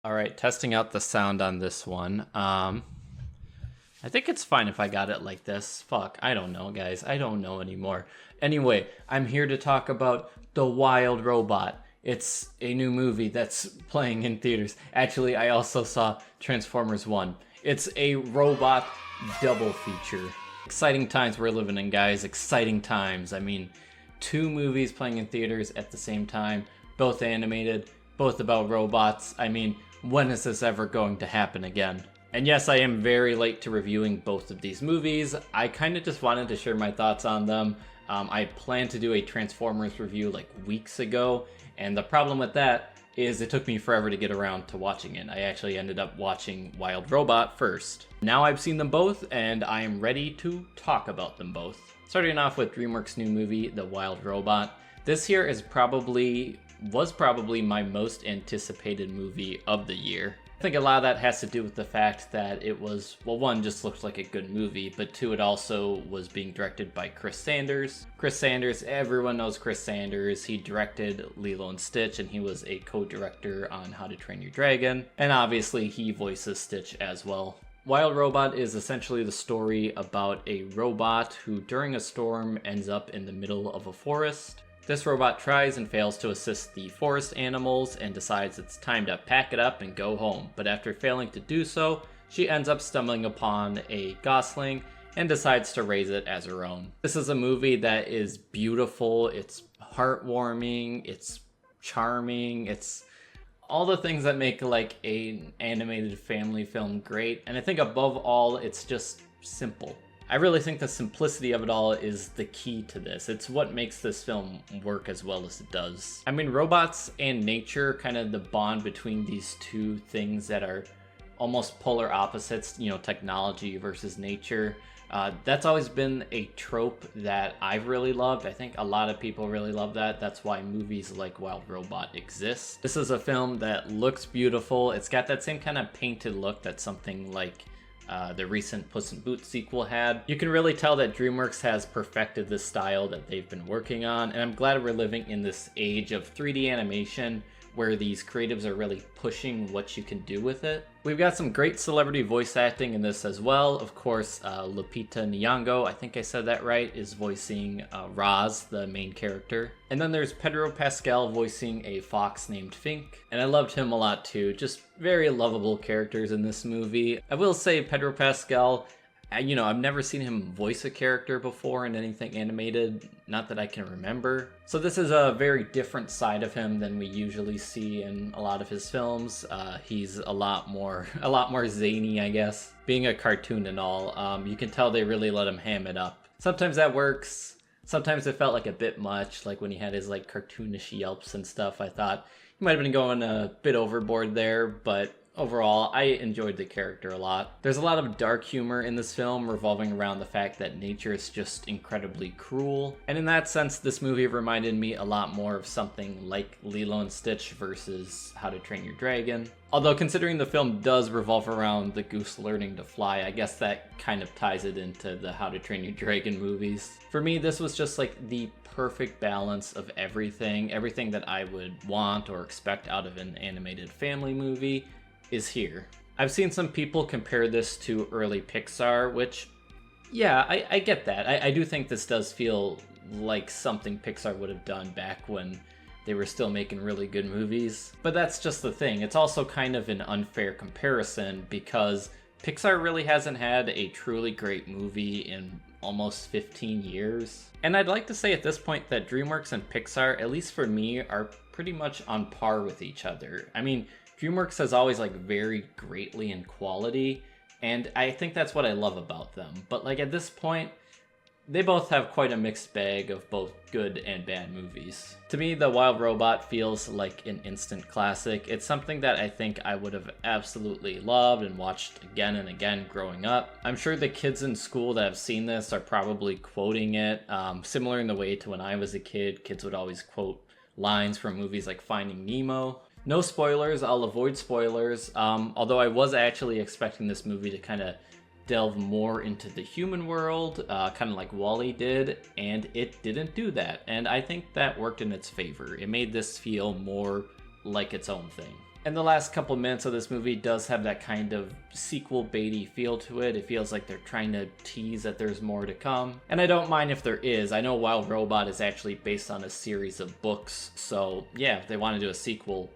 All right, testing out the sound on this one. I think it's fine if I got it like this. Fuck, I don't know, guys. I don't know anymore. Anyway, I'm here to talk about The Wild Robot. It's a new movie that's playing in theaters. Actually, I also saw Transformers 1. It's a robot double feature. Exciting times we're living in, guys. Exciting times. I mean, two movies playing in theaters at the same time, both animated, both about robots. I mean, when is this ever going to happen again? And yes, I am very late to reviewing both of these movies. I kind of just wanted to share my thoughts on them. I planned to do a Transformers review like weeks ago, and the problem with that is it took me forever to get around to watching it. I actually ended up watching Wild Robot first. Now I've seen them both, and I am ready to talk about them both. Starting off with DreamWorks' new movie, The Wild Robot. This here was probably my most anticipated movie of the year. I think a lot of that has to do with the fact that it was, well, one, just looked like a good movie, but two, it also was being directed by Chris Sanders. Chris Sanders, everyone knows Chris Sanders. He directed Lilo and Stitch, and he was a co-director on How to Train Your Dragon, and obviously he voices Stitch as well. Wild Robot is essentially the story about a robot who, during a storm, ends up in the middle of a forest. This robot tries and fails to assist the forest animals and decides it's time to pack it up and go home. But after failing to do so, she ends up stumbling upon a gosling and decides to raise it as her own. This is a movie that is beautiful, it's heartwarming, it's charming, it's all the things that make like an animated family film great. And I think above all, it's just simple. I really think the simplicity of it all is the key to this. It's what makes this film work as well as it does. I mean, robots and nature, kind of the bond between these two things that are almost polar opposites, you know, technology versus nature. That's always been a trope that I've really loved. I think a lot of people really love that. That's why movies like Wild Robot exist. This is a film that looks beautiful. It's got that same kind of painted look that something like the recent Puss in Boots sequel had. You can really tell that DreamWorks has perfected this style that they've been working on, and I'm glad we're living in this age of 3D animation where these creatives are really pushing what you can do with it. We've got some great celebrity voice acting in this as well. Of course, Lupita Nyong'o, I think I said that right, is voicing Roz, the main character. And then there's Pedro Pascal voicing a fox named Fink. And I loved him a lot too. Just very lovable characters in this movie. I will say Pedro Pascal, you know, I've never seen him voice a character before in anything animated, not that I can remember. So this is a very different side of him than we usually see in a lot of his films. He's a lot more zany, I guess. Being a cartoon and all, you can tell they really let him ham it up. Sometimes that works. Sometimes it felt like a bit much, like when he had his like cartoonish yelps and stuff. I thought he might have been going a bit overboard there, but overall, I enjoyed the character a lot. There's a lot of dark humor in this film revolving around the fact that nature is just incredibly cruel. And in that sense, this movie reminded me a lot more of something like Lilo and Stitch versus How to Train Your Dragon. Although considering the film does revolve around the goose learning to fly, I guess that kind of ties it into the How to Train Your Dragon movies. For me, this was just like the perfect balance of everything that I would want or expect out of an animated family movie is here. I've seen some people compare this to early Pixar, which, yeah, I get that. I do think this does feel like something Pixar would have done back when they were still making really good movies. But that's just the thing. It's also kind of an unfair comparison because Pixar really hasn't had a truly great movie in almost 15 years. And I'd like to say at this point that DreamWorks and Pixar, at least for me, are pretty much on par with each other. I mean, DreamWorks has always like varied greatly in quality, and I think that's what I love about them. But like at this point, they both have quite a mixed bag of both good and bad movies. To me, The Wild Robot feels like an instant classic. It's something that I think I would have absolutely loved and watched again and again growing up. I'm sure the kids in school that have seen this are probably quoting it, similar in the way to when I was a kid. Kids would always quote lines from movies like Finding Nemo. No spoilers, I'll avoid spoilers, although I was actually expecting this movie to kind of delve more into the human world, kind of like WALL-E did, and it didn't do that. And I think that worked in its favor. It made this feel more like its own thing. And the last couple minutes of this movie does have that kind of sequel baity feel to it. It feels like they're trying to tease that there's more to come. And I don't mind if there is. I know Wild Robot is actually based on a series of books. So yeah, if they want to do a sequel,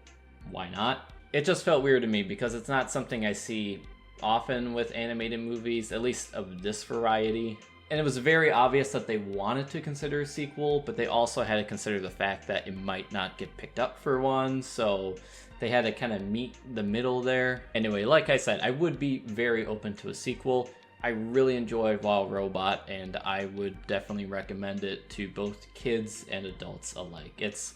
why not? It just felt weird to me because it's not something I see often with animated movies, at least of this variety. And it was very obvious that they wanted to consider a sequel, but they also had to consider the fact that it might not get picked up for one, so they had to kind of meet the middle there. Anyway, like I said, I would be very open to a sequel. I really enjoyed Wild Robot, and I would definitely recommend it to both kids and adults alike. It's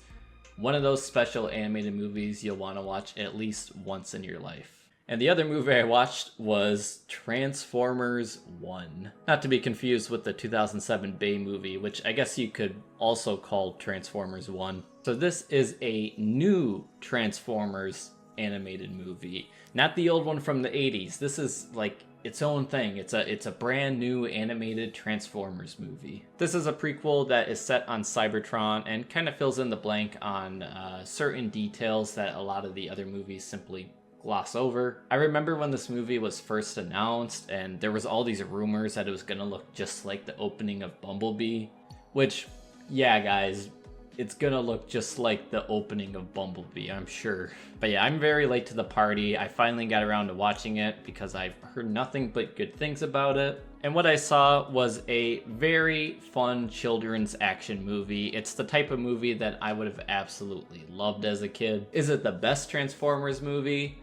one of those special animated movies you'll want to watch at least once in your life. And the other movie I watched was Transformers 1. Not to be confused with the 2007 Bay movie, which I guess you could also call Transformers 1. So this is a new Transformers animated movie. Not the old one from the 80s. This is like its own thing. It's a brand new animated Transformers movie. This is a prequel that is set on Cybertron and kind of fills in the blank on certain details that a lot of the other movies simply gloss over. I remember when this movie was first announced and there was all these rumors that it was gonna look just like the opening of Bumblebee, which, yeah guys, it's gonna look just like the opening of Bumblebee, I'm sure. But yeah, I'm very late to the party. I finally got around to watching it because I've heard nothing but good things about it. And what I saw was a very fun children's action movie. It's the type of movie that I would have absolutely loved as a kid. Is it the best Transformers movie?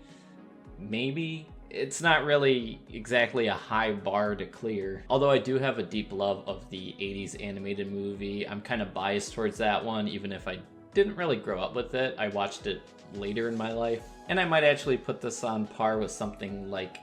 Maybe. It's not really exactly a high bar to clear. Although I do have a deep love of the 80s animated movie. I'm kind of biased towards that one, even if I didn't really grow up with it. I watched it later in my life. And I might actually put this on par with something like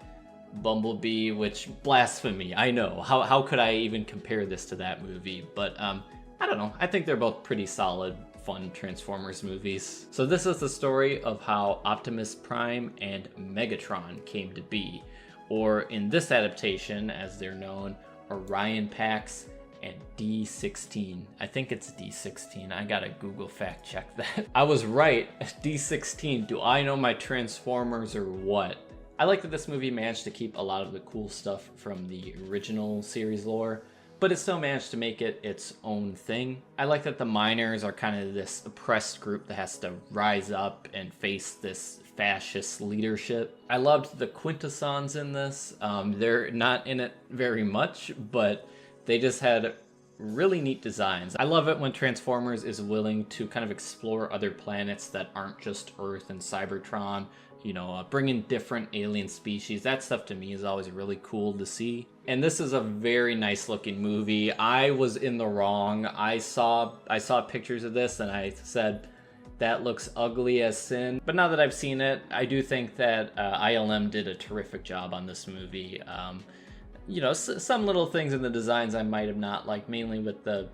Bumblebee, which, blasphemy, I know. How could I even compare this to that movie? But I don't know. I think they're both pretty solid, fun Transformers movies. So this is the story of how Optimus Prime and Megatron came to be, or in this adaptation, as they're known, Orion Pax and D16. I think it's D16. I gotta Google fact check that. I was right, D16. Do I know my Transformers or what? I like that this movie managed to keep a lot of the cool stuff from the original series lore, but it still managed to make it its own thing. I like that the miners are kind of this oppressed group that has to rise up and face this fascist leadership. I loved the Quintessons in this. They're not in it very much, but they just had really neat designs. I love it when Transformers is willing to kind of explore other planets that aren't just Earth and Cybertron. You know, bring in different alien species. That stuff to me is always really cool to see. And this is a very nice looking movie. I was in the wrong. I saw pictures of this and I said, that looks ugly as sin. But now that I've seen it, I do think that ILM did a terrific job on this movie. You know, some little things in the designs I might have not liked, mainly with the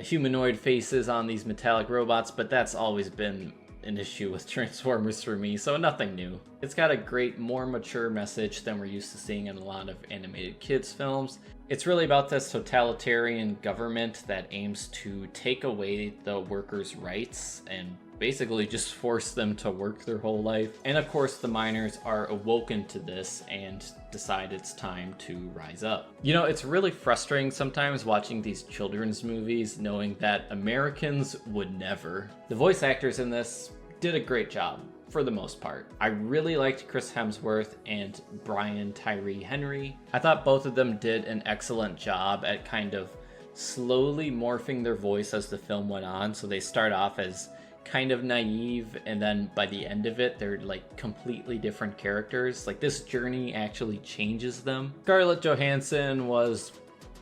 humanoid faces on these metallic robots, but that's always been an issue with Transformers for me, so nothing new. It's got a great, more mature message than we're used to seeing in a lot of animated kids films. It's really about this totalitarian government that aims to take away the workers' rights and basically just force them to work their whole life. And of course the miners are awoken to this and decide it's time to rise up. You know, it's really frustrating sometimes watching these children's movies knowing that Americans would never. The voice actors in this did a great job for the most part. I really liked Chris Hemsworth and Brian Tyree Henry. I thought both of them did an excellent job at kind of slowly morphing their voice as the film went on. So they start off as kind of naive, and then by the end of it they're like completely different characters. Like this journey actually changes them. Scarlett Johansson was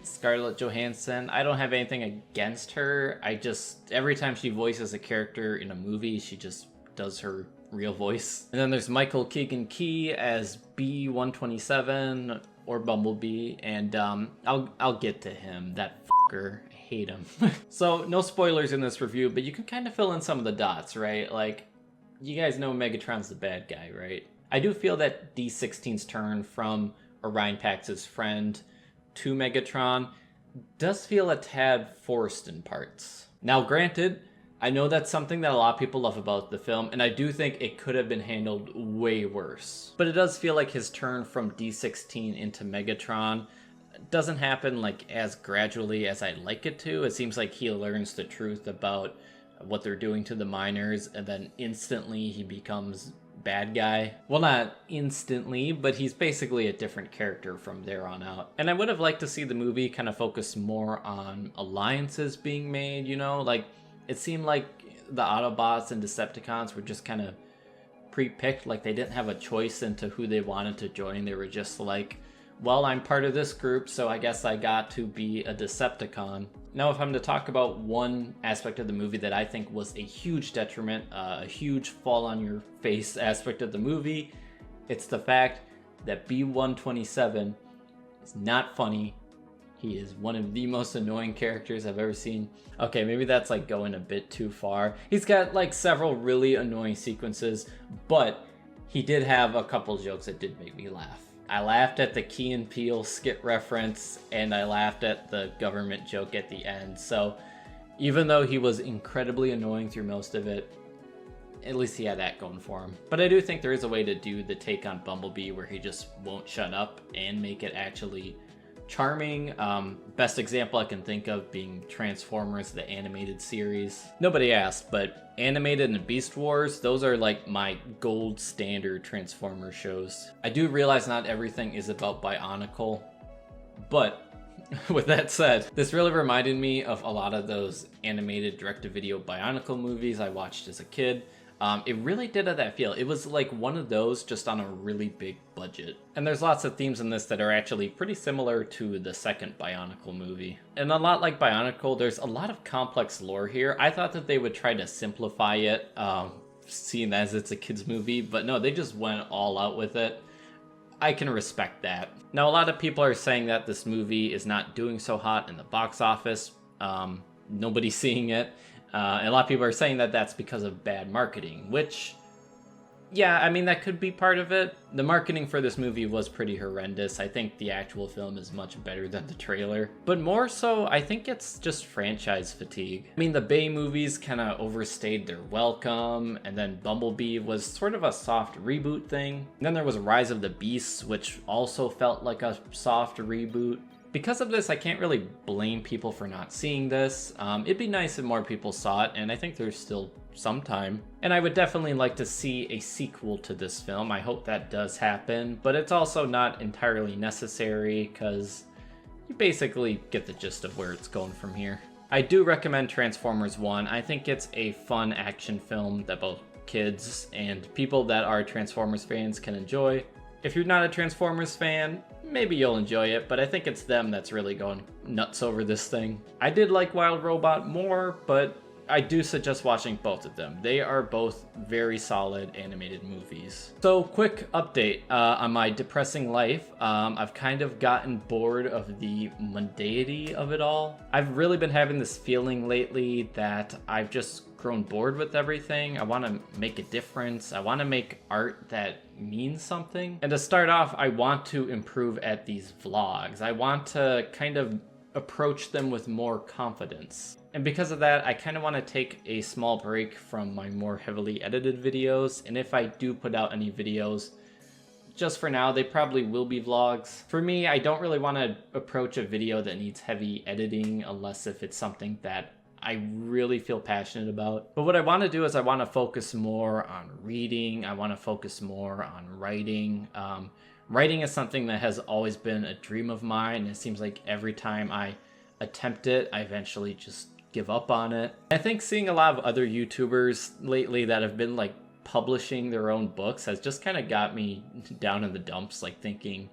Scarlett Johansson. I don't have anything against her. I just, every time she voices a character in a movie, she just does her real voice. And then there's Michael Keegan Key as B-127 or Bumblebee, and I'll get to him. That fucker. Hate him. So no spoilers in this review, but you can kind of fill in some of the dots, right? Like, you guys know Megatron's the bad guy, right? I do feel that D16's turn from Orion Pax's friend to Megatron does feel a tad forced in parts. Now granted, I know that's something that a lot of people love about the film, and I do think it could have been handled way worse. But it does feel like his turn from D16 into Megatron doesn't happen like as gradually as I'd like it to. It seems like he learns the truth about what they're doing to the miners, and then instantly he becomes bad guy. Well, not instantly, but he's basically a different character from there on out. And I would have liked to see the movie kind of focus more on alliances being made, you know? Like, it seemed like the Autobots and Decepticons were just kind of pre-picked, like they didn't have a choice into who they wanted to join. They were just like, well, I'm part of this group, so I guess I got to be a Decepticon. Now, if I'm to talk about one aspect of the movie that I think was a huge detriment, a huge fall on your face aspect of the movie, it's the fact that B-127 is not funny. He is one of the most annoying characters I've ever seen. Okay, maybe that's like going a bit too far. He's got like several really annoying sequences, but he did have a couple jokes that did make me laugh. I laughed at the Key and Peele skit reference, and I laughed at the government joke at the end. So even though he was incredibly annoying through most of it, at least he had that going for him. But I do think there is a way to do the take on Bumblebee where he just won't shut up and make it actually charming. Best example I can think of being Transformers, the animated series. Nobody asked, but animated and Beast Wars, those are like my gold standard Transformer shows. I do realize not everything is about Bionicle, but with that said, this really reminded me of a lot of those animated direct-to-video Bionicle movies I watched as a kid. It really did have that feel. It was like one of those just on a really big budget. And there's lots of themes in this that are actually pretty similar to the second Bionicle movie. And a lot like Bionicle, there's a lot of complex lore here. I thought that they would try to simplify it, seeing as it's a kid's movie, but no, they just went all out with it. I can respect that. Now, a lot of people are saying that this movie is not doing so hot in the box office. Nobody's seeing it. And a lot of people are saying that that's because of bad marketing, which, yeah, I mean, that could be part of it. The marketing for this movie was pretty horrendous. I think the actual film is much better than the trailer. But more so, I think it's just franchise fatigue. I mean, the Bay movies kind of overstayed their welcome, and then Bumblebee was sort of a soft reboot thing. And then there was Rise of the Beasts, which also felt like a soft reboot. Because of this, I can't really blame people for not seeing this. It'd be nice if more people saw it, and I think there's still some time. And I would definitely like to see a sequel to this film. I hope that does happen, but it's also not entirely necessary because you basically get the gist of where it's going from here. I do recommend Transformers 1. I think it's a fun action film that both kids and people that are Transformers fans can enjoy. If you're not a Transformers fan, maybe you'll enjoy it, but I think it's them that's really going nuts over this thing. I did like Wild Robot more, but I do suggest watching both of them. They are both very solid animated movies. So, quick update on my depressing life. I've kind of gotten bored of the mundanity of it all. I've really been having this feeling lately that I've just grown bored with everything. I want to make a difference. I want to make art that means something. And to start off, I want to improve at these vlogs. I want to kind of approach them with more confidence. And because of that, I kind of want to take a small break from my more heavily edited videos. And if I do put out any videos, just for now, they probably will be vlogs. For me, I don't really want to approach a video that needs heavy editing unless if it's something that I really feel passionate about. But what I want to do is I want to focus more on reading. I want to focus more on writing. Writing is something that has always been a dream of mine. It seems like every time I attempt it, I eventually just give up on it. I think seeing a lot of other YouTubers lately that have been like publishing their own books has just kind of got me down in the dumps, like thinking,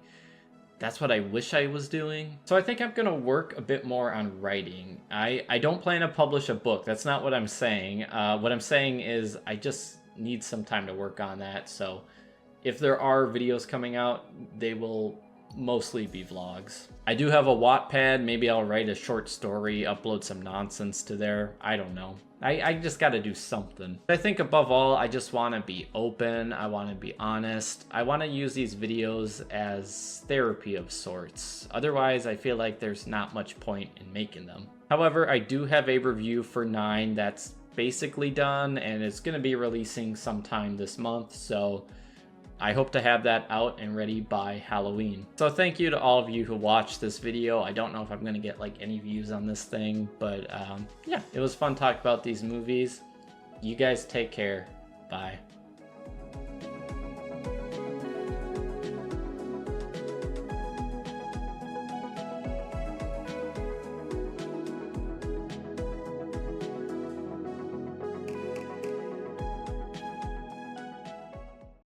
that's what I wish I was doing. So I think I'm gonna work a bit more on writing. I don't plan to publish a book. That's not what I'm saying. What I'm saying is I just need some time to work on that. So if there are videos coming out, they will mostly be vlogs. I do have a Wattpad. Maybe I'll write a short story, upload some nonsense to there. I don't know. I just got to do something. I think above all, I just want to be open. I want to be honest. I want to use these videos as therapy of sorts. Otherwise, I feel like there's not much point in making them. However, I do have a review for 9 that's basically done, and it's going to be releasing sometime this month, so I hope to have that out and ready by Halloween. So thank you to all of you who watched this video. I don't know if I'm going to get like any views on this thing, but yeah, it was fun talking about these movies. You guys take care. Bye.